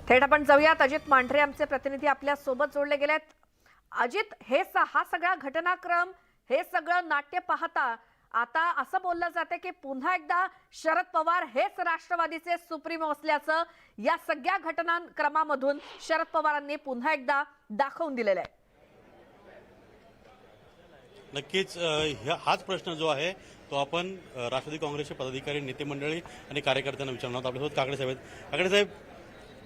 थेट आपण जाऊयात. अजित मांढरे आमचे प्रतिनिधी आपल्या सोबत जोडले गेलेत. अजित, हा सगळा घटनाक्रम, हे सगळं नाट्य पाहता आता असं बोललं जाते की पुन्हा एकदा शरद पवार हेच राष्ट्रवादीचे सुप्रीमो असल्याचं या सगळ्या घटनाक्रमामधून शरद पवारांनी पुन्हा एकदा दाखवून दिलेलं आहे. नक्कीच हाच प्रश्न जो आहे तो आपण राष्ट्रवादी काँग्रेसचे पदाधिकारी, नेते मंडळी आणि कार्यकर्त्यांना विचारणार आहोत. आपल्यासोबत काकडे साहेब आहेत. काकडे साहेब,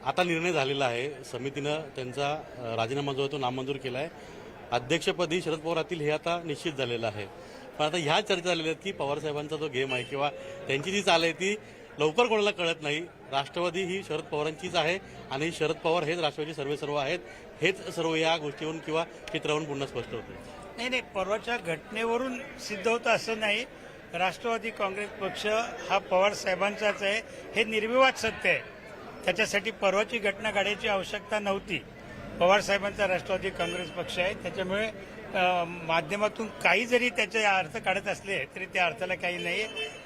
आता निर्णय झालेला आहे, समितीनं त्यांचा राजीनामा जो आहे तो नामंजूर केला आहे. अध्यक्षपदी शरद पवार राहतील हे आता निश्चित झालेलं आहे. पण आता ह्या चर्चा झालेल्या आहेत की पवारसाहेबांचा जो गेम आहे किंवा त्यांची जी चाल आहे ती लवकर कोणाला कळत नाही. राष्ट्रवादी ही शरद पवारांचीच आहे आणि शरद पवार हेच राष्ट्रवादीचे सर्वेसर्व आहेत. हेच सर्व या गोष्टीवरून किंवा चित्रावरून पुन्हा स्पष्ट होतं. नाही, परवाच्या घटनेवरून सिद्ध होतं असं नाही. राष्ट्रवादी काँग्रेस पक्ष हा पवार साहेबांचाच आहे, हे निर्विवाद सत्य आहे. त्याच्यासाठी परवाची घटना काढायची आवश्यकता नव्हती. पवार साहेबांचा राष्ट्रवादी काँग्रेस पक्ष आहे, त्याच्यामुळे माध्यमातून काही जरी त्याचे अर्थ काढत असले तरी त्या अर्थाला काही नाही.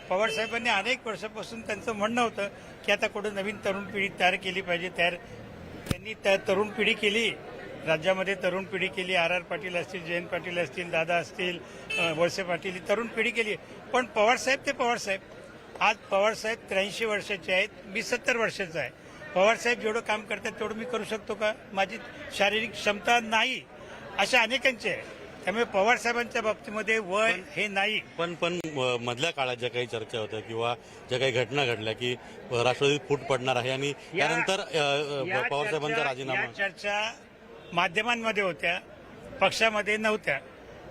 पवार साहेबांनी अनेक वर्षापासून त्यांचं म्हणणं होतं की आता कुठं नवीन तरुण पिढी तयार केली पाहिजे. त्यांनी तरुण पिढी केली, राज्यामध्ये तरुण पिढी केली. आर पाटील असतील, जयंत पाटील असतील, दादा असतील, वळसे पाटील, तरुण पिढी केली. पण पवारसाहेब ते पवारसाहेब. आज पवारसाहेब 83 वर्षाचे आहेत, मी 70 वर्षाचा आहे. पवारसाहेब जेवढं काम करतात तेवढं मी करू शकतो का? माझी शारीरिक क्षमता नाही, अशा अनेकांचे आहे. त्यामुळे पवारसाहेबांच्या बाबतीमध्ये वय हे नाही. पण मधल्या काळात ज्या काही चर्चा होत्या किंवा ज्या काही घटना घडल्या की राष्ट्रवादी फूट पडणार आहे आणि त्यानंतर पवारसाहेबांचा राजीनामा, चर्चा माध्यमांमध्ये होत्या, पक्षामध्ये नव्हत्या.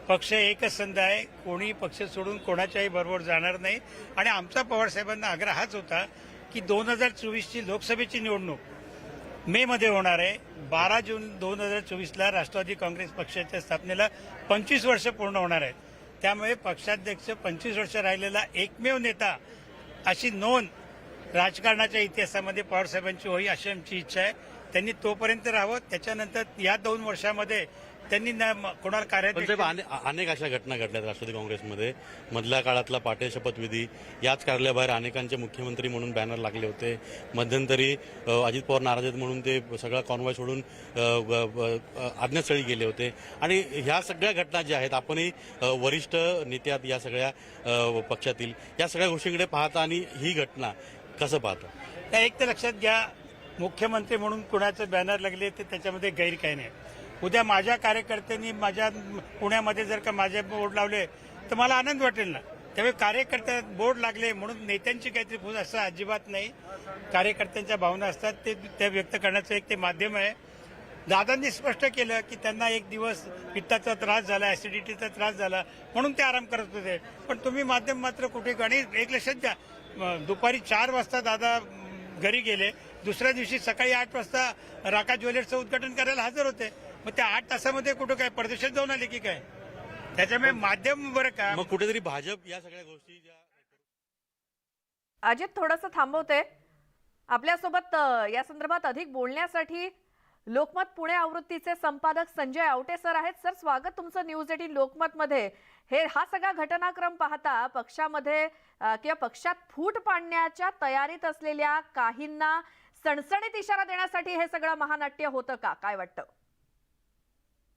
पक्ष एकच संध आहे, कोणी पक्ष सोडून कोणाच्याही बरोबर जाणार नाही. आणि आमचा पवारसाहेबांना आग्रह हाच होता की 2024ची लोकसभेची निवडणूक मे मध्ये होणार आहे. 12 जून 2024ला राष्ट्रवादी काँग्रेस पक्षाच्या स्थापनेला 25 वर्ष पूर्ण होणार आहेत. त्यामुळे पक्षाध्यक्ष 25 वर्ष राहिलेला एकमेव नेता अशी नोंद राजकारणाच्या इतिहासामध्ये पवारसाहेबांची होई अशी आमची इच्छा आहे. त्यांनी तोपर्यंत राहावं. त्याच्यानंतर या 2 वर्षामध्ये त्यांनी कोणाला अनेक अशा घटना घडल्यात राष्ट्रवादी काँग्रेसमध्ये. मधल्या काळातला पाटील शपथविधी, याच कार्यालयाबाहेर अनेकांचे मुख्यमंत्री म्हणून बॅनर लागले होते. मध्यंतरी अजित पवार नाराज आहेत म्हणून ते सगळा कॉन्वॉय सोडून अज्ञातस्थळी गेले होते. आणि ह्या सगळ्या घटना ज्या आहेत, आपणही वरिष्ठ नेत्यात या सगळ्या पक्षातील या सगळ्या गोष्टींकडे पाहता आणि ही घटना कसं पाहता? एक तर लक्षात घ्या, मुख्यमंत्री म्हणून कुणाचे बॅनर लागले तर त्याच्यामध्ये गैर काही नाही. उद्या माझ्या कार्यकर्त्यांनी माझ्या पुण्यामध्ये जर का माझे बोर्ड लावले तर मला आनंद वाटेल ना. त्यामुळे कार्यकर्त्या बोर्ड लागले म्हणून नेत्यांची काहीतरी फूस असं अजिबात नाही. कार्यकर्त्यांच्या भावना असतात, ते त्या व्यक्त करण्याचं एक ते माध्यम आहे. दादांनी स्पष्ट केलं की त्यांना एक दिवस पित्ताचा त्रास झाला, ऍसिडिटीचा त्रास झाला म्हणून ते आराम करत होते. पण तुम्ही माध्यम मात्र कुठे? आणि एक लक्षात द्या, दुपारी 4 वाजता दादा घरी गेले, दुसऱ्या दिवशी सकाळी 8 वाजता राका ज्वेलर्सचं उद्घाटन करायला हजर होते. मग त्या 8 तासामध्ये कुठं काय परदेशात जाऊन आले की काय? त्याच्यामुळे माध्यम बरं का, मग कुठेतरी भाजप या सगळ्या गोष्टी ज्या. अजित, थोडंसं थांबवते. आपल्यासोबत या संदर्भात अधिक बोलण्यासाठी लोकमत पुणे आवृत्तीचे संपादक संजय आवटे सर आहेत. सर, स्वागत तुमचं न्यूज 18 लोकमत मध्ये. हा सगळा घटनाक्रम पाहता पक्षामध्ये किंवा पक्षात फूट पाडण्याच्या तयारीत असलेल्या काहींना सणसणीत इशारा देण्यासाठी हे सगळं महानाट्य होतं का? काय वाटतं?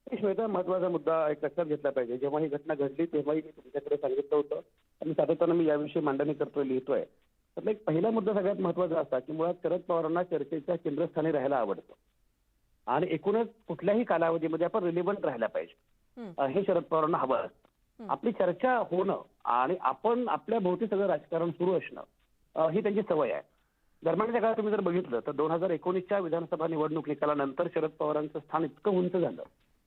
श्वेता, महत्वाचा मुद्दा एक लक्षात घेतला पाहिजे. जेव्हा ही घटना घडली तेव्हाही मी तुमच्याकडे सांगितलं होतं आणि सातत्यानं मी याविषयी मांडणी करतोय, लिहितोय. त्यातला एक पहिला मुद्दा सगळ्यात महत्वाचा असा की मुळात शरद पवारांना चर्चेच्या केंद्रस्थानी राहायला आवडतं आणि एकूणच कुठल्याही कालावधीमध्ये आपण रिलेव्हंट राहायला पाहिजे, हे शरद पवारांना हवं असतं. आपली चर्चा होणं आणि आपण आपल्या भोवती सगळं राजकारण सुरू असणं ही त्यांची सवय आहे. दरम्यानच्या काळात तुम्ही जर बघितलं तर 2019च्या विधानसभा निवडणूक निकालानंतर शरद पवारांचं स्थान इतकं उंच झालं.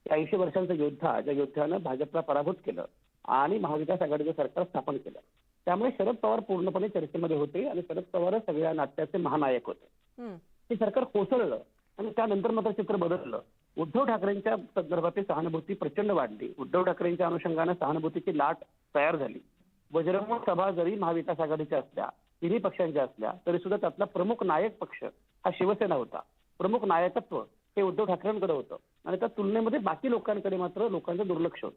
80 वर्षांचा योद्धा, ज्या योद्ध्यानं भाजपला पराभूत केलं आणि महाविकास आघाडीचं सरकार स्थापन केलं, त्यामुळे शरद पवार पूर्णपणे चर्चेमध्ये होते आणि शरद पवार सगळ्या नाट्याचे महानायक होते. ते सरकार कोसळलं आणि त्यानंतर मात्र चित्र बदललं. उद्धव ठाकरेंच्या संदर्भातील सहानुभूती प्रचंड वाढली. उद्धव ठाकरेंच्या अनुषंगानं सहानुभूतीची लाट तयार झाली. बजरंग सभा जरी महाविकास आघाडीच्या असल्या, तिन्ही पक्षांच्या असल्या, तरी सुद्धा त्यातला प्रमुख नायक पक्ष हा शिवसेना होता. प्रमुख नायकत्व हे उद्धव ठाकरेंकडे होतं आणि त्या तुलनेमध्ये बाकी लोकांकडे मात्र लोकांचं दुर्लक्ष होतं.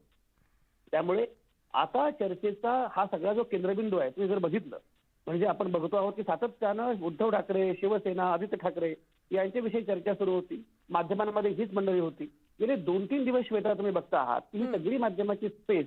त्यामुळे आता चर्चेचा हा सगळा जो केंद्रबिंदू आहे, तुम्ही जर बघितलं म्हणजे आपण बघतो आहोत की सातत्यानं उद्धव ठाकरे, शिवसेना, आदित्य ठाकरे यांच्याविषयी चर्चा सुरू होती. माध्यमांमध्ये हीच मंडळी होती. गेले 2-3 दिवस श्वेता तुम्ही बघता आहात की ही सगळी माध्यमाची स्पेस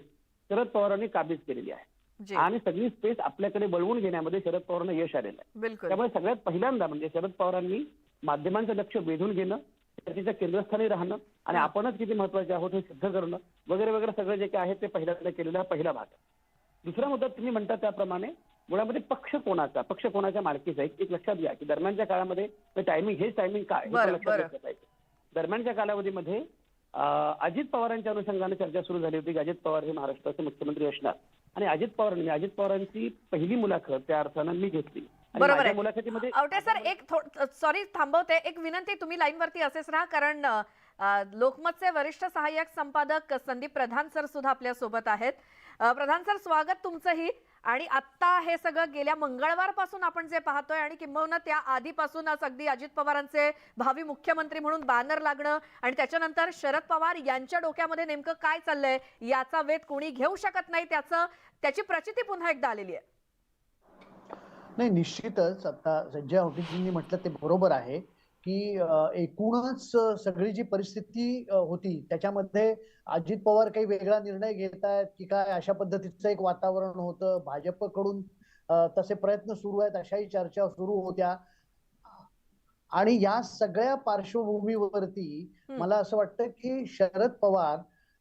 शरद पवारांनी काबीज केलेली आहे जी आणि सगळी स्पेस आपल्याकडे वळवून घेण्यामध्ये शरद पवारांना यश आलेलं आहे. बिलकुल. त्यामुळे सगळ्यात पहिल्यांदा म्हणजे शरद पवारांनी माध्यमांचं लक्ष वेधून घेणं, चर्चेच्या केंद्रस्थानी राहणं आणि आपणच किती महत्वाचे आहोत हे सिद्ध करणं वगैरे वगैरे सगळं जे काही आहे ते पहिल्यांदा केलेला पहिला भाग आहे. दुसरा मुद्दा तुम्ही म्हणता त्याप्रमाणे मुळामध्ये पक्ष कोणाच्या मालकीचा एक लक्षात घ्या की दरम्यानच्या काळामध्ये हेच टायमिंग काय हे पण बरं, लक्षात बरं. घेतलं पाहिजे. दरम्यानच्या कालावधीमध्ये अजित पवारांच्या अनुषंगाने चर्चा सुरू झाली होती की अजित पवार हे महाराष्ट्राचे मुख्यमंत्री असणार आणि अजित पवारांची पहिली मुलाखत त्या अर्थानं मी घेतली आणि बरोबर माझ्या आहे. मुलाखतीमध्ये आवटे सर एक सॉरी थांबवते, एक विनंती, तुम्ही लाईनवरती असेच राहा, कारण लोकमतचे वरिष्ठ सहाय्यक संपादक संदीप प्रधान सर सुद्धा आपल्या सोबत आहेत. प्रधान सर, स्वागत तुमचंही. आणि आता हे सगळं गेल्या मंगळवारपासून आपण जे पाहतोय आणि किंबहुना त्या आधीपासूनच अगदी अजित पवारांचे भावी मुख्यमंत्री म्हणून बॅनर लागणं आणि त्याच्यानंतर शरद पवार यांच्या डोक्यामध्ये नेमकं काय चाललंय याचा वेध कोणी घेऊ शकत नाही, त्याची प्रचिती पुन्हा एकदा आलेली आहे. नाही, निश्चितच आता संजय औटीजींनी म्हटलं ते बरोबर आहे की एकूणच सगळी जी परिस्थिती होती त्याच्यामध्ये अजित पवार काही वेगळा निर्णय घेत आहेत की काय अशा पद्धतीचं एक वातावरण होतं. भाजपकडून तसे प्रयत्न सुरू आहेत अशाही चर्चा सुरू होत्या आणि या सगळ्या पार्श्वभूमीवरती मला असं वाटतं की शरद पवार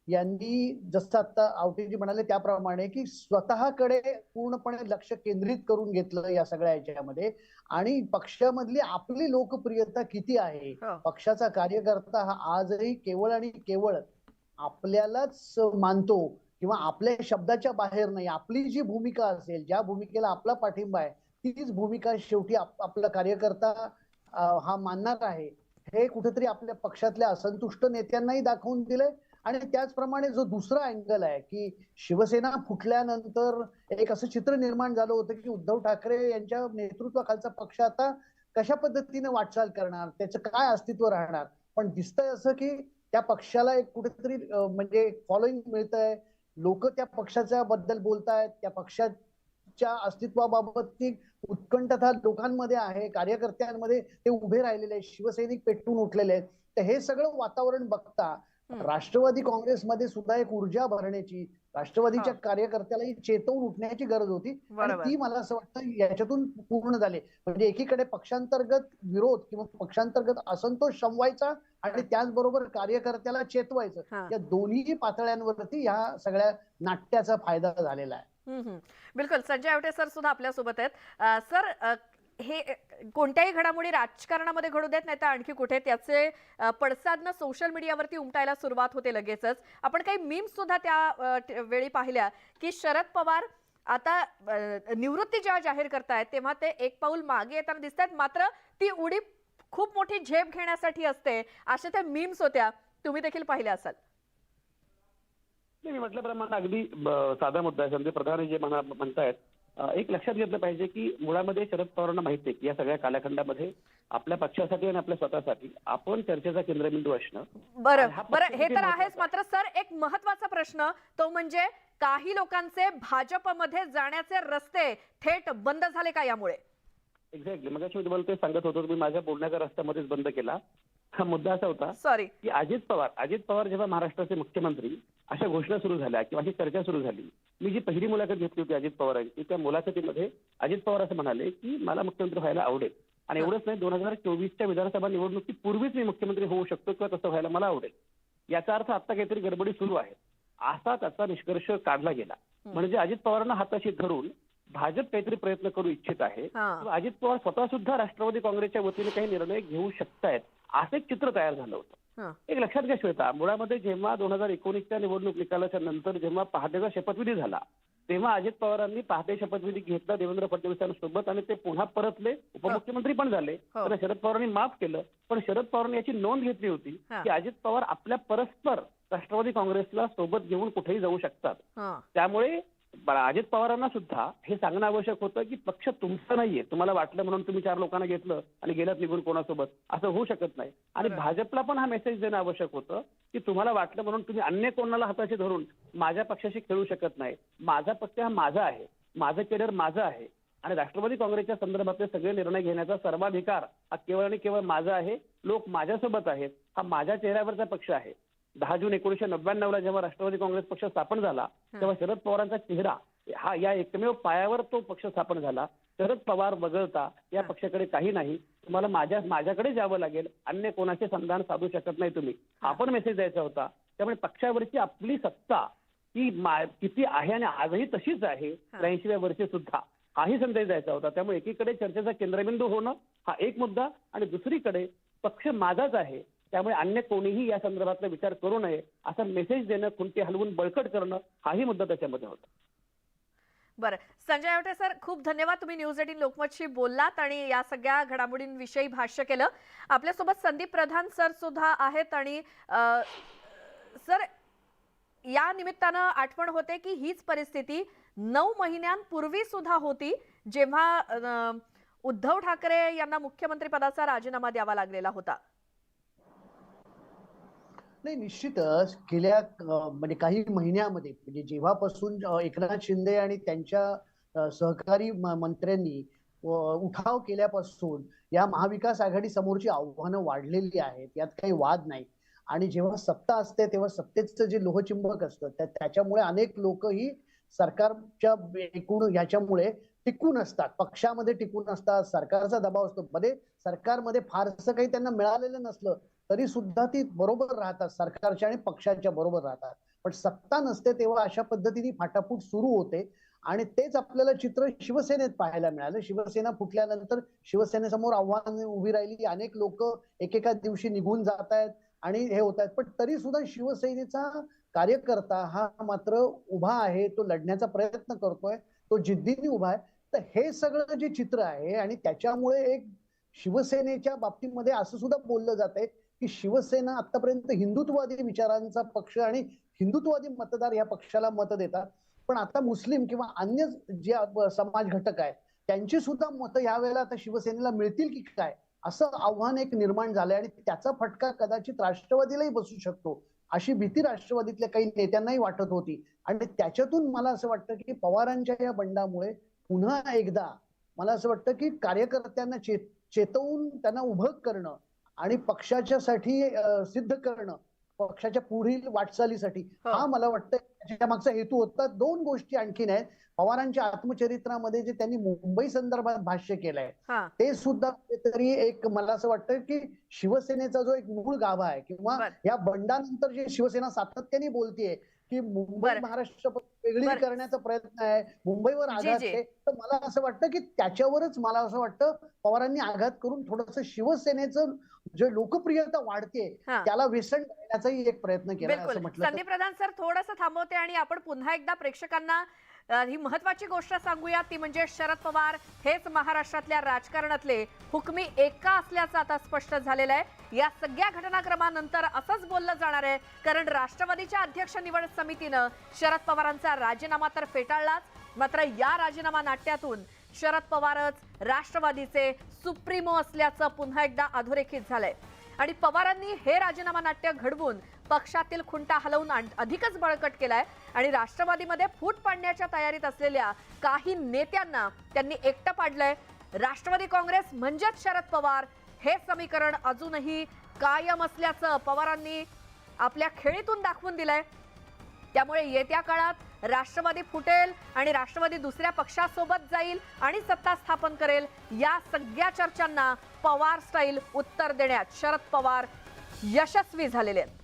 यांनी जसं आता आवटेजी म्हणाले त्याप्रमाणे की स्वतःकडे पूर्णपणे लक्ष केंद्रित करून घेतलं या सगळ्या याच्यामध्ये आणि पक्षामधली आपली लोकप्रियता किती आहे, पक्षाचा कार्यकर्ता हा आजही केवळ आणि केवळ आपल्यालाच मानतो किंवा आपल्या शब्दाच्या बाहेर नाही. आपली जी भूमिका असेल, ज्या भूमिकेला आपला पाठिंबा आहे तीच भूमिका शेवटी आपला कार्यकर्ता हा मानणार आहे, हे कुठेतरी आपल्या पक्षातल्या असंतुष्ट नेत्यांनाही दाखवून दिलंय. आणि त्याचप्रमाणे जो दुसरा अँगल आहे की शिवसेना फुटल्यानंतर एक असं चित्र निर्माण झालं होतं की उद्धव ठाकरे यांच्या नेतृत्वाखालचा पक्ष आता कशा पद्धतीने वाटचाल करणार, त्याचं काय अस्तित्व राहणार. पण दिसतंय असं की त्या पक्षाला एक कुठेतरी म्हणजे फॉलोईंग मिळतंय, लोक त्या पक्षाच्या बद्दल बोलतायत, त्या पक्षाच्या अस्तित्वाबाबतची उत्कंठता लोकांमध्ये आहे, कार्यकर्त्यांमध्ये ते उभे राहिलेले आहेत, शिवसैनिक पेटून उठलेले आहेत. तर हे सगळं वातावरण बघता राष्ट्रवादी काँग्रेसमध्ये सुद्धा एक ऊर्जा भरण्याची, राष्ट्रवादीच्या कार्यकर्त्यालाही चेतवून उठण्याची गरज होती आणि ती मला असं वाटतं याच्यातून पूर्ण झाली. म्हणजे एकीकडे पक्षांतर्गत विरोध किंवा पक्षांतर्गत असंतोष शमवायचा आणि त्याचबरोबर कार्यकर्त्याला चेतवायचं, या दोन्ही पातळ्यांवरती ह्या सगळ्या नाट्याचा फायदा झालेला आहे. बिलकुल. संजय आवटे सर सुद्धा आपल्या सोबत आहेत. सर, हे कोणत्याही घडामोडी राजकारणामध्ये घडू देत नाही तर आणखी कुठे त्याचे पडसादनं सोशल मीडियावरती उमटायला सुरुवात होते लगेचच. आपण काही मीम्स सुद्धा त्या वेळी पाहिल्या की शरद पवार आता निवृत्ती जेव्हा जाहीर करतायत तेव्हा ते एक पाऊल मागे येताना दिसत आहेत, मात्र ती उडी खूप मोठी झेप घेण्यासाठी असते, अशा त्या मीम्स होत्या. तुम्ही देखील पाहिल्या असाल. मी म्हटल्याप्रमाणे अगदी साधा मुद्दा आहे. संदीप प्रधान जे म्हणतायत, एक लक्षात घेतलं पाहिजे की मुळामध्ये शरद पवारांना माहिती आहे की या सगळ्या कालखंडामध्ये आपल्या पक्षासाठी आणि आपल्या स्वतःसाठी आपण चर्चेचा केंद्रबिंदू असणं. बरं, हे तर आहेच. मात्र सर, एक महत्वाचा प्रश्न तो म्हणजे काही लोकांचे भाजपमध्ये जाण्याचे रस्ते थेट बंद झाले का यामुळे? एक्झॅक्टली. मग मी तुम्हाला ते सांगत होतो, तुम्ही माझ्या बोलण्याचा रस्त्यामध्येच बंद केला. हा मुद्दा असा होता सॉरी की अजित पवार जेव्हा महाराष्ट्राचे मुख्यमंत्री अशा घोषणा सुरू झाल्या किंवा ही चर्चा सुरू झाली, मी जी पहिली मुलाखत घेतली होती अजित पवारांची, त्या मुलाखतीमध्ये अजित पवार असं म्हणाले की मला मुख्यमंत्री व्हायला आवडेल आणि एवढंच नाही, 2024च्या विधानसभा निवडणुकीपूर्वीच मी मुख्यमंत्री होऊ शकतो किंवा तसं व्हायला मला आवडेल. याचा अर्थ आता काहीतरी गडबडी सुरू आहे असा त्याचा निष्कर्ष काढला गेला. म्हणजे अजित पवारांना हाताशी धरून भाजप काहीतरी प्रयत्न करू इच्छित आहे, अजित पवार स्वतः सुद्धा राष्ट्रवादी काँग्रेसच्या वतीने काही निर्णय घेऊ शकतायत असं एक चित्र तयार झालं होतं. एक लक्षात घ्या श्वेता, मुळामध्ये जेव्हा 2019च्या निवडणूक निकालाच्या नंतर जेव्हा पहाटेचा शपथविधी झाला तेव्हा अजित पवारांनी पहाटे शपथविधी घेतला देवेंद्र फडणवीसांसोबत आणि ते पुन्हा परतले, उपमुख्यमंत्री पण झाले. त्यांना शरद पवारांनी माफ केलं, पण शरद पवारांनी याची नोंद घेतली होती की अजित पवार आपल्या परस्पर राष्ट्रवादी काँग्रेसला सोबत घेऊन कुठेही जाऊ शकतात. त्यामुळे अजित पवारांना सुद्धा हे सांगणं आवश्यक होतं की पक्ष तुमचा नाहीये, तुम्हाला वाटलं म्हणून तुम्ही 4 लोकांना घेतलं आणि गेलात निघून कोणासोबत, असं होऊ शकत नाही. आणि भाजपला पण हा मेसेज देणं आवश्यक होतं की तुम्हाला वाटलं म्हणून तुम्ही अन्य कोणाला हाताशी धरून माझ्या पक्षाशी खेळू शकत नाही. माझा पक्ष हा माझा आहे, माझं करिअर माझं आहे आणि राष्ट्रवादी काँग्रेसच्या संदर्भातले सगळे निर्णय घेण्याचा सर्वाधिकार हा केवळ आणि केवळ माझा आहे. लोक माझ्यासोबत आहेत. हा माझ्या चेहऱ्यावरचा पक्ष आहे. 10 जून 1999ला जेव्हा राष्ट्रवादी काँग्रेस पक्ष स्थापन झाला तेव्हा शरद पवारांचा चेहरा हा या एकमेव पायावर तो पक्ष स्थापन झाला. शरद पवार वगळता या पक्षाकडे काही नाही. तुम्हाला माझ्याकडे जावं लागेल. अन्य कोणाचे संधान साधू शकत नाही तुम्ही. हा पण मेसेज द्यायचा होता. त्यामुळे पक्षावरची आपली सत्ता ही किती आहे आणि आजही तशीच आहे 83व्या वर्षी सुद्धा, हाही संदेश द्यायचा होता. त्यामुळे एकीकडे चर्चेचा केंद्रबिंदू होणं हा एक मुद्दा आणि दुसरीकडे पक्ष माझाच आहे त्यामुळे अन्य कोणीही या संदर्भातला विचार करू नये असा मेसेज देणं, खुंटी हलवून बळकट करणं हाही मुद्दा त्याच्यामध्ये होता. बरं, संजय आवटे सर, खूप धन्यवाद. तुम्ही न्यूज 18 लोकमतशी बोललात आणि या सगळ्या घडामोडींविषयी भाष्य केलं. आपल्यासोबत संदीप प्रधान सर सुद्धा आहेत आणि सर, या निमित्तानं आठवण होते की हीच परिस्थिती 9 महिन्यांपूर्वी सुद्धा होती, जेव्हा उद्धव ठाकरे यांना मुख्यमंत्री पदाचा राजीनामा द्यावा लागलेला होता. नाही, निश्चितच गेल्या म्हणजे काही महिन्यामध्ये, म्हणजे जेव्हापासून एकनाथ शिंदे आणि त्यांच्या सहकारी मंत्र्यांनी उठाव केल्यापासून या महाविकास आघाडी समोरची आव्हानं वाढलेली आहेत, यात काही वाद नाही. आणि जेव्हा सत्ता असते तेव्हा सत्तेचं जे लोहचुंबक असतं त्याच्यामुळे अनेक लोक ही सरकारच्या एकूण ह्याच्यामुळे टिकून असतात, पक्षामध्ये टिकून असतात. सरकारचा दबाव असतो. सरकारमध्ये फारसं काही त्यांना मिळालेलं नसलं तरी सुद्धा ती बरोबर राहतात, सरकारच्या आणि पक्षाच्या बरोबर राहतात. पण सत्ता नसते तेव्हा अशा पद्धतीने फाटाफूट सुरू होते आणि तेच आपल्याला चित्र शिवसेनेत पाहायला मिळालं. शिवसेना फुटल्यानंतर शिवसेनेसमोर आव्हान उभी राहिली. अनेक लोक एकेका दिवशी निघून जात आहेत आणि हे होत आहेत. पण तरी सुद्धा शिवसेनेचा कार्यकर्ता हा मात्र उभा आहे, तो लढण्याचा प्रयत्न करतोय, तो जिद्दीने उभा आहे. तर हे सगळं जे चित्र आहे आणि त्याच्यामुळे एक शिवसेनेच्या बाबतीमध्ये असं सुद्धा बोललं जात आहे की शिवसेना आतापर्यंत हिंदुत्ववादी विचारांचा पक्ष आणि हिंदुत्ववादी मतदार या पक्षाला मत देतात. पण आता मुस्लिम किंवा अन्य जे समाज घटक आहेत त्यांची सुद्धा मतं यावेळेला आता शिवसेनेला मिळतील की काय, असं आव्हान एक निर्माण झालंय आणि त्याचा फटका कदाचित राष्ट्रवादीलाही बसू शकतो अशी भीती राष्ट्रवादीतल्या काही नेत्यांनाही वाटत होती. आणि त्याच्यातून मला असं वाटतं की पवारांच्या या बंडामुळे पुन्हा एकदा मला असं वाटतं की कार्यकर्त्यांना चेतवून त्यांना उभं करणं आणि पक्षाच्यासाठी सिद्ध करणं, पक्षाच्या पुढील वाटचालीसाठी, हा मला वाटतं त्याच्या मागचा हेतू होता. 2 गोष्टी आणखीन आहेत. पवारांच्या आत्मचरित्रामध्ये जे त्यांनी मुंबई संदर्भात भाष्य केलंय ते सुद्धा तरी एक मला असं वाटतं की शिवसेनेचा जो एक मूळ गाभा आहे किंवा या बंडानंतर जे शिवसेना सातत्याने बोलतेय की मुंबई महाराष्ट्र वेगळी करण्याचा प्रयत्न आहे, मुंबईवर आघात आहे, तर मला असं वाटतं की त्याच्यावरच मला असं वाटतं पवारांनी आघात करून थोडंसं शिवसेनेचं जे लोकप्रियता वाढते त्याला व्यसन करण्याचाही एक प्रयत्न केला असं म्हटलं. संदीप प्रधान सर, थोडंसं थांबवते आणि आपण पुन्हा एकदा प्रेक्षकांना ही महत्वाची गोष्ट सांगूया, ती म्हणजे शरद पवार हेच महाराष्ट्रातल्या राजकारणातले हुकमी एका असल्याचं आता स्पष्ट झालेलं आहे. या सगळ्या घटनाक्रमानंतर असंच बोललं जाणार आहे, कारण राष्ट्रवादीच्या अध्यक्ष निवड समितीनं शरद पवारांचा राजीनामा तर फेटाळलाच, मात्र या राजीनामा नाट्यातून शरद पवारच राष्ट्रवादीचे सुप्रीमो असल्याचं पुन्हा एकदा अधोरेखित झालंय. आणि पवारांनी हे राजीनामा नाट्य घडवून पक्षातील खुंटा हलवून अधिकच बळकट केलाय आणि राष्ट्रवादीमध्ये फूट पाडण्याच्या तयारीत असलेल्या काही नेत्यांना त्यांनी एकटं पाडलंय. राष्ट्रवादी काँग्रेस म्हणजेच शरद पवार हे समीकरण अजूनही कायम असल्याचं पवारांनी आपल्या खेळीतून दाखवून दिलंय. त्यामुळे येत्या काळात राष्ट्रवादी फुटेल आणि राष्ट्रवादी दुसऱ्या पक्षासोबत जाईल आणि सत्ता स्थापन करेल, या सगळ्या चर्चांना पवार स्टाईल उत्तर देण्यात शरद पवार यशस्वी झालेले आहेत.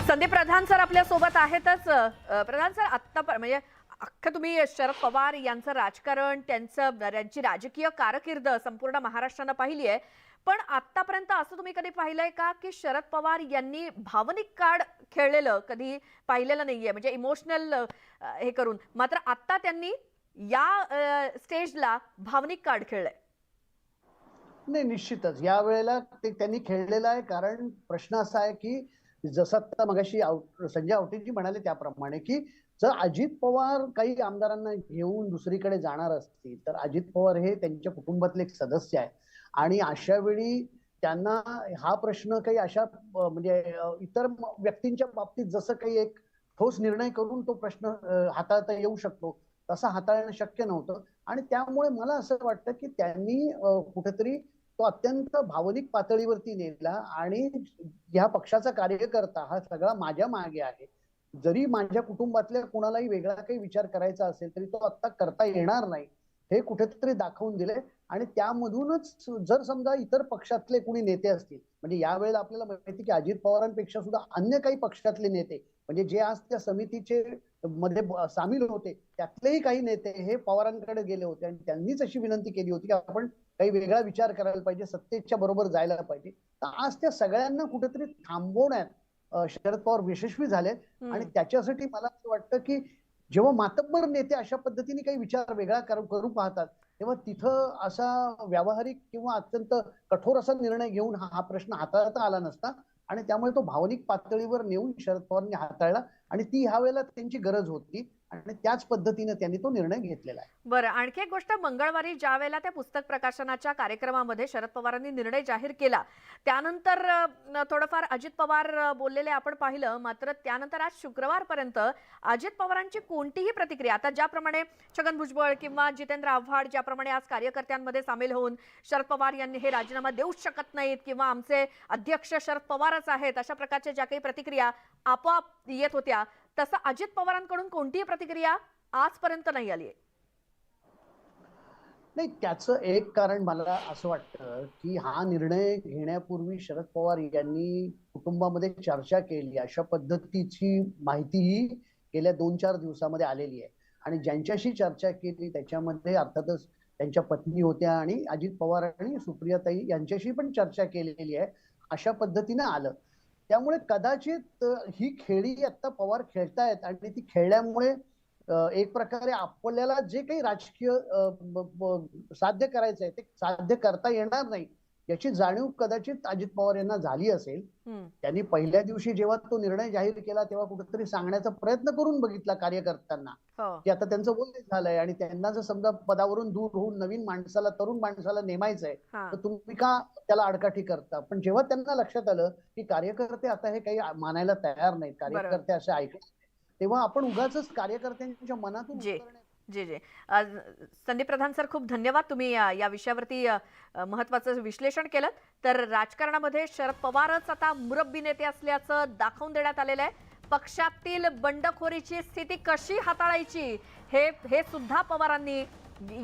संदीप प्रधान सर आपल्या सोबत आहेतच. प्रधान सर, आत्ता म्हणजे अख्खं तुम्ही शरद पवार यांचं राजकारण, त्यांची राजकीय कारकीर्द संपूर्ण महाराष्ट्रानं पाहिली आहे, पण आतापर्यंत असं तुम्ही कधी पाहिलंय का की शरद पवार यांनी भावनिक कार्ड खेळलेलं कधी पाहिलेलं नाहीये, म्हणजे इमोशनल हे करून, मात्र आता त्यांनी या स्टेजला भावनिक कार्ड खेळलंय? नाही, निश्चितच या वेळेला ते त्यांनी खेळलेलं आहे. कारण प्रश्न असा आहे की जसं आता मगाशी संजय आवटेजी म्हणाले त्याप्रमाणे की जर अजित पवार काही आमदारांना घेऊन दुसरीकडे जाणार असतील तर अजित पवार हे त्यांच्या कुटुंबातले एक सदस्य आहे आणि अशा वेळी त्यांना हा प्रश्न काही अशा म्हणजे इतर व्यक्तींच्या बाबतीत जसं काही एक ठोस निर्णय करून तो प्रश्न हाताळता येऊ शकतो तसा हाताळणं शक्य नव्हतं. आणि त्यामुळे मला असं वाटतं की त्यांनी कुठेतरी तो अत्यंत भावनिक पातळीवरती नेला आणि ह्या पक्षाचा कार्यकर्ता हा सगळा माझ्या मागे आहे, जरी माझ्या कुटुंबातल्या कुणालाही वेगळा काही विचार करायचा असेल तरी तो आता करता येणार नाही हे कुठेतरी दाखवून दिले. आणि त्यामधूनच जर समजा इतर पक्षातले कुणी नेते असतील, म्हणजे यावेळेला आपल्याला माहिती की अजित पवारांपेक्षा सुद्धा अन्य काही पक्षातले नेते म्हणजे जे आज त्या समितीचे मध्ये सामील होते त्यातलेही काही नेते हे पवारांकडे गेले होते आणि त्यांनीच अशी विनंती केली होती की आपण काही वेगळा विचार करायला पाहिजे, सत्तेच्या बरोबर जायला पाहिजे. तर आज त्या सगळ्यांना कुठेतरी थांबवण्यात शरद पवार यशस्वी झाले. आणि त्याच्यासाठी मला असं वाटतं की जेव्हा मातब्बर नेते अशा पद्धतीने काही विचार वेगळा करू पाहतात तेव्हा तिथं असा व्यावहारिक किंवा अत्यंत कठोर असा निर्णय घेऊन हा प्रश्न हाताळता आला नसता. आणि त्यामुळे तो भावनिक पातळीवर नेऊन शरद पवारांनी हाताळला आणि ती ह्या वेळेला त्यांची गरज होती आणि त्याच पद्धतीने त्यांनी तो निर्णय घेतलेला आहे. बरं, आणखी एक गोष्ट, मंगळवारी ज्या वेळेला त्या पुस्तक प्रकाशनाच्या कार्यक्रमामध्ये शरद पवारांनी निर्णय जाहीर केला त्यानंतर थोडंफार अजित पवार बोललेले आपण पाहिलं, मात्र त्यानंतर आज शुक्रवारपर्यंत अजित पवारांची कोणतीही प्रतिक्रिया, आता ज्याप्रमाणे छगन भुजबळ किंवा जितेंद्र आव्हाड ज्याप्रमाणे आज कार्यकर्त्यांमध्ये सामील होऊन शरद पवार यांनी हे राजीनामा देऊच शकत नाहीत किंवा आमचे अध्यक्ष शरद पवारच आहेत अशा प्रकारच्या ज्या काही प्रतिक्रिया आपोआप येत होत्या, तसं अजित पवारांकडून कोणतीही प्रतिक्रिया आजपर्यंत नाही आली आहे. नाही, त्याचं एक कारण मला असं वाटतं की हा निर्णय घेण्यापूर्वी शरद पवार यांनी कुटुंबामध्ये चर्चा केली अशा पद्धतीची माहितीही गेल्या 2-4 दिवसामध्ये आलेली आहे. आणि ज्यांच्याशी चर्चा केली त्याच्यामध्ये अर्थातच त्यांच्या पत्नी होत्या आणि अजित पवार आणि सुप्रियाताई यांच्याशी पण चर्चा केलेली आहे अशा पद्धतीने आलं. त्यामुळे कदाचित ही खेळी आता पवार खेळतायत आणि ती खेळल्यामुळे एक प्रकारे आपल्याला जे काही राजकीय साध्य करायचंय ते साध्य करता येणार नाही याची जाणीव कदाचित अजित पवार यांना झाली असेल. त्यांनी पहिल्या दिवशी जेव्हा तो निर्णय जाहीर केला तेव्हा कुठेतरी सांगण्याचा प्रयत्न करून बघितला कार्यकर्त्यांना की आता त्यांचं वय झालंय आणि त्यांना जर समजा पदावरून दूर होऊन नवीन माणसाला, तरुण माणसाला नेमायचंय तर तुम्ही का त्याला आडकाठी करता. पण जेव्हा त्यांना लक्षात आलं की कार्यकर्ते आता हे काही मानायला तयार नाहीत, कार्यकर्ते असे ऐकत, तेव्हा आपण उगाच कार्यकर्त्यांच्या मनातून जी जी संदीप प्रधान सर, खूप धन्यवाद. तुम्ही या विषयावरती महत्वाचं विश्लेषण केलं. तर राजकारणामध्ये शरद पवारच आता मुरब्बी नेते असल्याचं दाखवून देण्यात आलेलं आहे. पक्षातील बंडखोरीची स्थिती कशी हाताळायची हे सुद्धा पवारांनी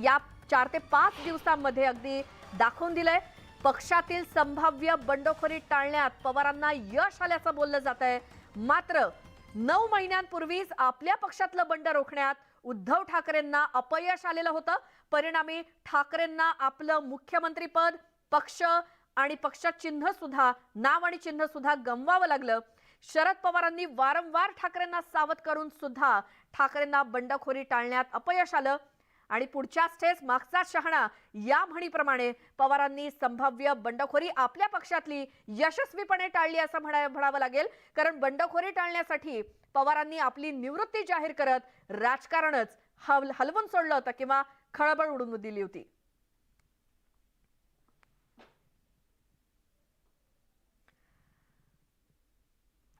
या 4 ते 5 दिवसांमध्ये अगदी दाखवून दिलंय. पक्षातील संभाव्य बंडखोरी टाळण्यात पवारांना यश आल्याचं बोललं जात आहे. मात्र 9 महिन्यांपूर्वीच आपल्या पक्षातलं बंड रोखण्यात उद्धव ठाकरेंना अपयश आलेलं होतं. परिणामी ठाकरेंना आपलं मुख्यमंत्रीपद, पक्ष आणि पक्षचिन्ह सुद्धा, नाव आणि चिन्ह सुद्धा गमवावं लागलं. शरद पवारांनी वारंवार ठाकरेंना सावध करून सुद्धा ठाकरेंना बंडखोरी टाळण्यात अपयश आलं. आणि पुढच्याच ठेस मागचा शहाणा या म्हणीप्रमाणे पवारांनी संभाव्य बंडखोरी आपल्या पक्षातली यशस्वीपणे टाळली असं म्हणावं लागेल. कारण बंडखोरी टाळण्यासाठी पवारांनी आपली निवृत्ती जाहीर करत राजकारणच हलवून सोडलं होतं किंवा खळबळ उडून दिली होती.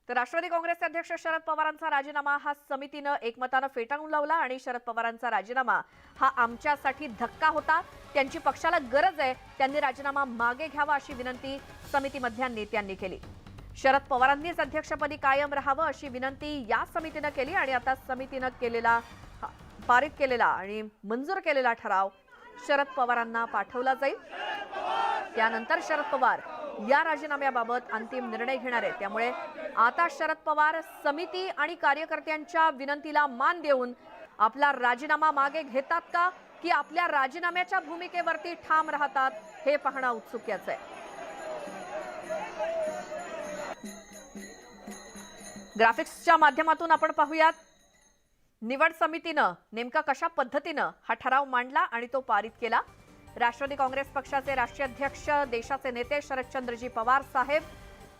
तर राष्ट्रवादी काँग्रेसचे अध्यक्ष शरद पवारांचा राजीनामा हा समितीनं एकमतानं फेटाळून लावला आणि शरद पवारांचा राजीनामा हा आमच्यासाठी धक्का होता, त्यांची पक्षाला गरज आहे, त्यांनी राजीनामा मागे घ्यावा अशी विनंती समितीमधल्या नेत्यांनी केली. शरद पवारांनीच अध्यक्षपदी कायम राहावं अशी विनंती या समितीनं केली आणि आता समितीनं पारित केलेला आणि मंजूर केलेला ठराव शरद पवारांना पाठवला जाईल. त्यानंतर शरद पवार या राजीनाम्याबाबत अंतिम निर्णय घेणार आहेत. त्यामुळे आता शरद पवार समिती आणि कार्यकर्त्यांच्या विनंतीला मान देऊन आपला राजीनामा मागे घेतात का की आपल्या राजीनाम्याच्या भूमिकेवरती ठाम राहतात हे पाहणं उत्सुक्याचं आहे. ग्राफिक्सच्या माध्यमातून आपण पाहूयात निवड समितीनं नेमका कशा पद्धतीनं हा ठराव मांडला आणि तो पारित केला. राष्ट्रवादी काँग्रेस पक्षाचे राष्ट्रीय अध्यक्ष, देशाचे नेते शरदचंद्रजी पवार साहेब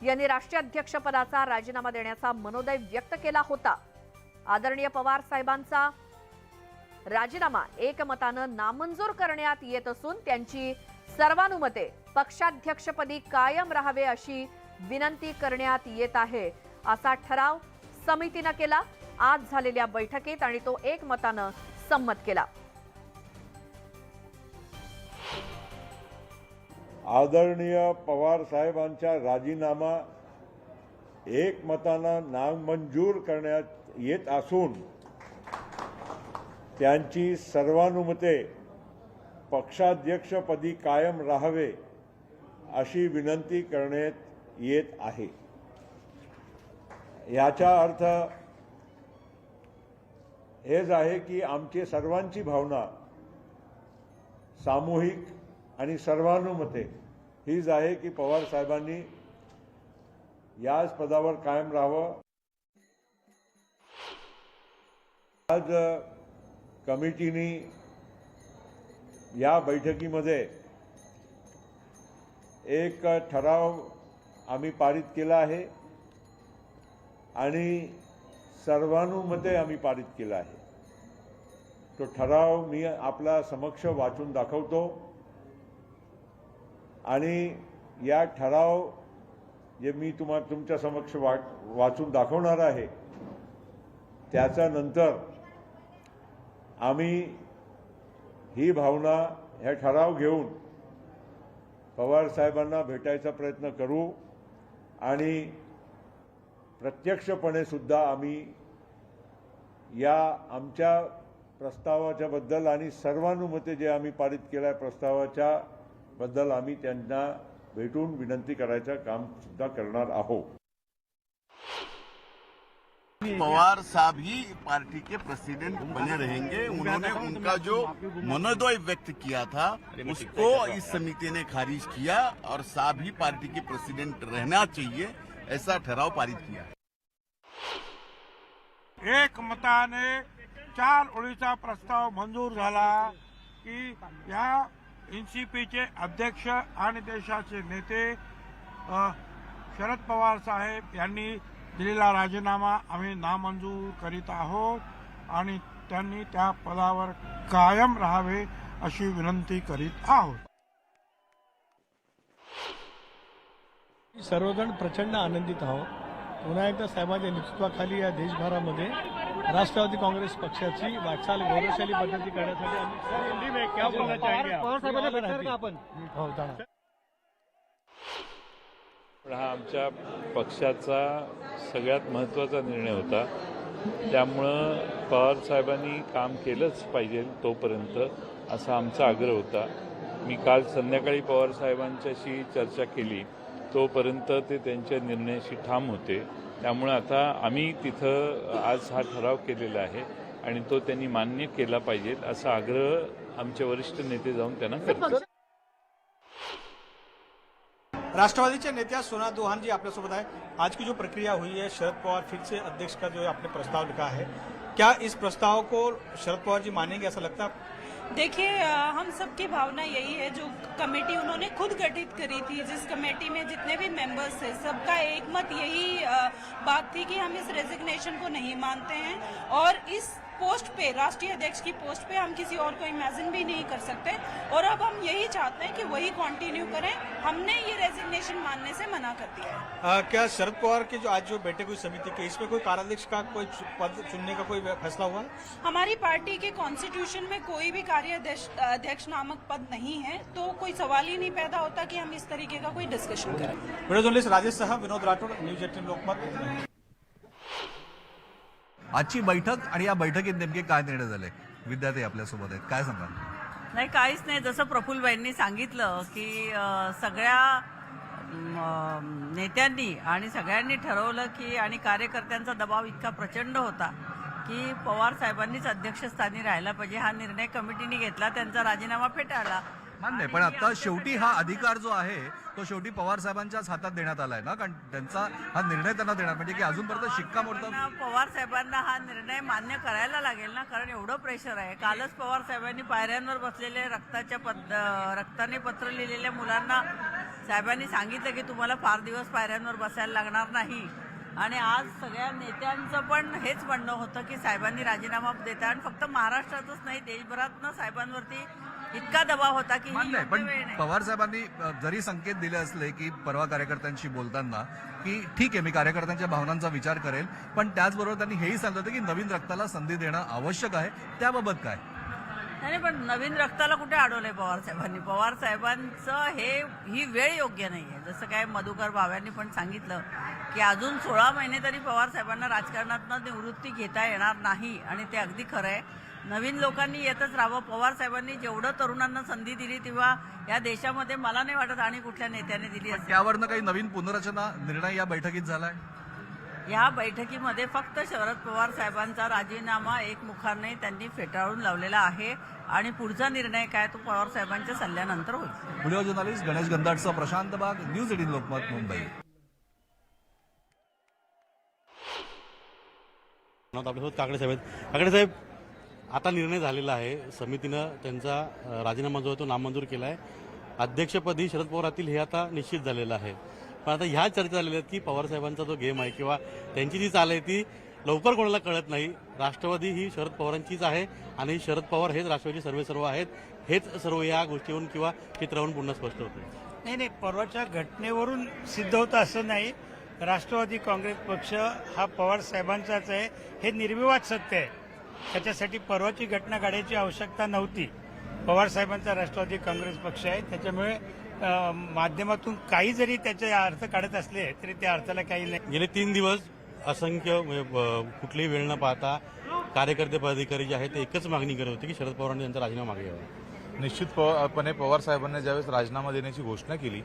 यांनी राष्ट्रीय अध्यक्षपदाचा राजीनामा देण्याचा मनोदय व्यक्त केला होता. आदरणीय पवार साहेबांचा राजीनामा एकमतानं नामंजूर करण्यात येत असून त्यांची सर्वानुमते पक्षाध्यक्षपदी कायम राहावे अशी विनंती करण्यात येत आहे असा ठराव समितीनं केला आज झालेल्या बैठकीत आणि तो एकमतानं संमत केला. आदरणीय पवार साहेबांचा राजीनामा एकमतानं नामंजूर करण्यात येत असून त्यांची सर्वानुमते पक्षाध्यक्षपदी कायम राहावे अशी विनंती करण्यात येत आहे. याचा अर्थ हेच आहे की आमची सर्वांची भावना सामूहिक आणि सर्वानुमते हीच आहे की पवार साहेबांनी याच पदावर कायम राहावं. आज कमिटीने या बैठकीमध्ये एक ठराव आम्ही पारित केला आहे आणि सर्वानुमते आम्ही पारित केला आहे. तो ठराव मी आपला समक्ष वाचून दाखवतो आणि या ठराव जे मी तुमच्या समक्ष वाचून दाखवणार आहे त्याच्या नंतर आम्ही ही भावना हे ठराव घेऊन पवार साहेबांना भेटायचा प्रयत्न करू आणि प्रत्यक्षपणे सुद्धा आम्ही या आमच्या प्रस्तावाच्या बद्दल आणि सर्वानुमते जे आम्ही पारित केल्या प्रस्तावाच्या बद्दल आम्ही त्यांना भेटून विनंती करायचं काम सुद्धा करणार आहोत. पवार साहब ही पार्टी के प्रेसिडेंट बने रहेंगे. उन्होंने उनका जो मनोदय व्यक्त किया था उसको इस समिति ने खारिज किया और साहब ही पार्टी के प्रेसिडेंट रहना चाहिए ऐसा ठराव पारित किया. एकमताने 4 ओळीचा प्रस्ताव मंजूर झाला की या एनसीपीचे अध्यक्ष आणि देशाचे नेते शरद पवार साहेब यांनी दिलेला राजीनामा आम्ही नामंजूर करीत आहोत आणि त्यांनी त्या पदावर कायम राहावे अशी विनंती करीत आहोत. सर्वजण प्रचंड आनंदित आहोत. पुन्हा एकदा साहेबांच्या नेतृत्वाखाली या देशभरामध्ये राष्ट्रवादी काँग्रेस पक्षाची वाटचाल गौरवशाली पद्धती करण्यासाठी हा आमच्या पक्षाचा सगळ्यात महत्त्वाचा निर्णय होता. त्यामुळं पवार साहेबांनी काम केलंच पाहिजे तोपर्यंत असा आमचा आग्रह होता. मी काल संध्याकाळी पवार साहेबांच्याशी चर्चा केली. तोपर्यंत ते त्यांच्या निर्णयाशी ठाम होते. त्यामुळे आता आम्ही तिथं आज हा ठराव केलेला आहे आणि तो त्यांनी मान्य केला पाहिजे असा आग्रह आमचे वरिष्ठ नेते जाऊन त्यांना करतात. राष्ट्रवादी नेता सोना दुहान जी आपके सोबत है. आज की जो प्रक्रिया हुई है, शरद पवार फिर से अध्यक्ष का जो आपने प्रस्ताव लिखा है, क्या इस प्रस्ताव को शरद पवार जी मानेंगे ऐसा लगता है? देखिए, हम सबकी भावना यही है, जो कमेटी उन्होंने खुद गठित करी थी, जिस कमेटी में जितने भी मेंबर्स थे सबका एकमत यही बात थी कि हम इस रेजिग्नेशन को नहीं मानते हैं और इस पोस्ट पे, राष्ट्रीय अध्यक्ष की पोस्ट पे हम किसी और को इमेजिन भी नहीं कर सकते और अब हम यही चाहते हैं कि वही कंटिन्यू करें. हमने ये रेजिग्नेशन मानने से मना कर दिया है. क्या शरद पवार की जो आज जो बैठक हुई समिति की, इसमें कोई कार्याध्यक्ष का कोई पद चुनने का कोई फैसला हुआ? हमारी पार्टी के कॉन्स्टिट्यूशन में कोई भी कार्याध्यक्ष नामक पद नहीं है, तो कोई सवाल ही नहीं पैदा होता कि हम इस तरीके का कोई डिस्कशन करें. वीडियो जर्नलिस्ट राजेश साह, विनोद राठोड, न्यूज 18 लोकमत. आजची बैठक आणि या बैठकीत नेमके काय निर्णय झाले? विद्यार्थी आपल्यासोबत आहेत, काय सांगा? नाही, काहीच नाही. जसं प्रफुल्लबाईंनी सांगितलं की सगळ्या नेत्यांनी आणि सगळ्यांनी ठरवलं की आणि कार्यकर्त्यांचा दबाव इतका प्रचंड होता की पवार साहेबांनीच अध्यक्षस्थानी राहायला पाहिजे. हा निर्णय कमिटीने घेतला, त्यांचा राजीनामा फेटाळला. मान्य, पण आता शेवटी हा अधिकार जो आहे तो शेवटी पवार साहेबांच्याच हातात देण्यात आलाय ना, कारण त्यांचा हा निर्णय त्यांना देणार, म्हणजे की अजूनपर्यंत शिक्कामोर्तब. पवार साहेबांना हा निर्णय मान्य करायला लागेल ना, कारण एवढं प्रेशर आहे. कालच पवार साहेबांनी पायऱ्यांवर बसलेले रक्ताने पत्र लिहिलेल्या मुलांना साहेबांनी सांगितलं की तुम्हाला फार दिवस पायऱ्यांवर बसायला लागणार नाही. आणि आज सगळ्या नेत्यांचं पण हेच म्हणणं होतं की साहेबांनी राजीनामा देता आणि फक्त महाराष्ट्रातच नाही, देशभरातनं साहेबांवरती इतका दबाव होता की ही मान्य आहे, योग्य पण वेळ नाही. पवार साहेबांनी जरी संकेत दिले असले की परवा कार्यकर्त्यांशी बोलताना की ठीक आहे मी कार्यकर्त्यांच्या भावनांचा विचार करेल, पण त्याचबरोबर त्यांनी हेही सांगितलं होतं की नवीन रक्ताला संधी देणं आवश्यक आहे, त्याबाबत काय? नाही पण नवीन रक्ताला कुठे अडवलंय पवार साहेबांनी? पवार साहेबांचं ही वेळ योग्य नाहीये. जसं काय मधुकर भाव्यांनी पण सांगितलं की अजून 16 महिने तरी पवार साहेबांना राजकारणातनं निवृत्ती घेता येणार नाही, आणि ते अगदी खरं आहे. नवीन लोकांनी येतच राहावं. पवार साहेबांनी जेवढं तरुणांना संधी दिली तेव्हा या देशामध्ये मला नाही वाटत आणि कुठल्या नेत्याने दिली असेल. त्यावरनं काही नवीन पुनर्रचना निर्णय या बैठकीत झालाय? या बैठकीमध्ये फक्त शरद पवार साहेबांचा राजीनामा एकमुखाने त्यांनी फेटाळून लावलेला आहे, आणि पुढचा निर्णय काय तो पवार साहेबांच्या सल्ल्यानंतर होईल. व्हिडिओ जर्नलिस्ट गणेश गंधाटचा प्रशांत बाग, न्यूज 18 लोकमत, मुंबई. आपल्यासोबत काकडे साहेब आहेत. काकडे साहेब, आता निर्णय झालेला आहे. समितीनं त्यांचा राजीनामा जो आहे तो नामंजूर केला आहे. अध्यक्षपदी शरद पवार राहतील हे आता निश्चित झालेलं आहे. पण आता ह्या चर्चा झालेल्या आहेत की पवार साहेबांचा जो गेम आहे किंवा त्यांची जी चाल आहे ती लवकर कोणाला कळत नाही. राष्ट्रवादी ही शरद पवारांचीच आहे आणि शरद पवार हेच राष्ट्रवादी सर्व आहेत. हेच सर्व या गोष्टीवरून किंवा चित्रावरून पुन्हा स्पष्ट होतं. नाही, परवाच्या घटनेवरून सिद्ध होतं असं नाही. राष्ट्रवादी काँग्रेस पक्ष हा पवार साहेबांचाच आहे हे निर्विवाद सत्य आहे. त्याच्यासाठी परवाची घटना काढायची आवश्यकता नव्हती. पवार साहेबांचा राष्ट्रवादी काँग्रेस पक्ष आहे, त्याच्यामुळे माध्यमातून काही जरी त्याचे अर्थ काढत असले तरी त्या अर्थाला काही नाही. गेले 3 दिवस असंख्य कुठलीही वेळ न पाहता कार्यकर्ते पदाधिकारी जे आहेत ते एकच मागणी करत होते की शरद पवारांनी त्यांचा राजीनामा मागावा. निश्चितपणे पवार साहेबांनी ज्यावेळेस राजीनामा देण्याची घोषणा केली,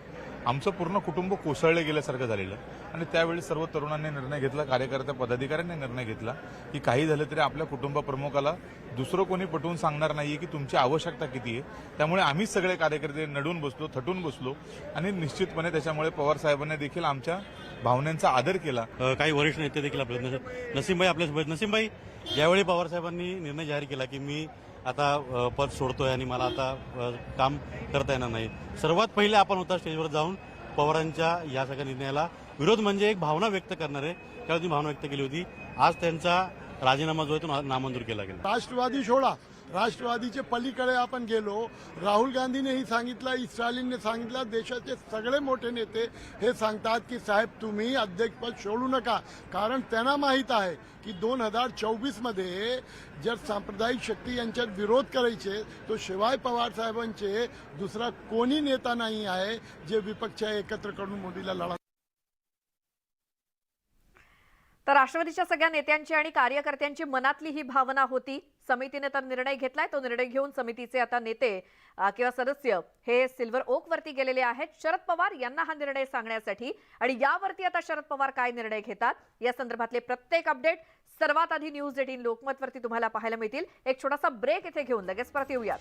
आमचं पूर्ण कुटुंब कोसळले गेल्यासारखं झालेलं, आणि त्यावेळी सर्व तरुणांनी निर्णय घेतला, कार्यकर्त्या पदाधिकाऱ्यांनी निर्णय घेतला की काही झालं तरी आपल्या कुटुंब प्रमुखाला दुसरं कोणी पटवून सांगणार नाहीये की तुमची आवश्यकता किती आहे. त्यामुळे आम्हीच सगळे कार्यकर्ते नडून बसलो, थटून बसलो, आणि निश्चितपणे त्याच्यामुळे पवार साहेबांनी देखील आमच्या भावनांचा आदर केला. काही वरिष्ठ नेते देखील आपल्या नसीमभाई आपल्यासोबत. नसीमभाई, ज्यावेळी पवार साहेबांनी निर्णय जाहीर केला की मी आता पद सोडतोय आणि मला आता काम करता येणार नाही, सर्वात पहिले आपण होता स्टेजवर जाऊन पवारांच्या या सगळ्या निर्णयाला विरोध म्हणजे एक भावना व्यक्त करणारे त्यावेळी ती भावना व्यक्त केली होती. आज त्यांचा राजीनामा जो आहे तो नामंजूर केला गेला. राष्ट्रवादी सोडा, राष्ट्रवादीचे पलीकडे आपण गेलो. राहुल गांधीनेही सांगितलं, स्टॅलिनने सांगितलं, देशाचे सगळे मोठे नेते हे सांगतात की साहेब तुम्ही अध्यक्षपद सोडू नका, कारण त्यांना माहीत आहे की 2024 मध्ये जर सांप्रदायिक शक्ती यांच्यात विरोध करायचे तो शिवाय पवार साहेबांचे दुसरा कोणी नेता नाही आहे जे विपक्ष एकत्र करून मोदीला लढा. तर राष्ट्रवादीच्या सगळ्या नेत्यांची आणि कार्यकर्त्यांची मनातली ही भावना होती. समितीने तर निर्णय घेतलाय. तो निर्णय घेऊन समितीचे आता नेते किंवा सदस्य हे सिल्वर ओक वरती गेलेले आहेत शरद पवार यांना हा निर्णय सांगण्यासाठी, आणि यावरती आता शरद पवार काय निर्णय घेतात या संदर्भातले प्रत्येक अपडेट सर्वात आधी न्यूज 18 लोकमत वरती तुम्हाला पाहायला मिळतील. एक छोटासा ब्रेक इथे घेऊन लगेच परत येऊयात.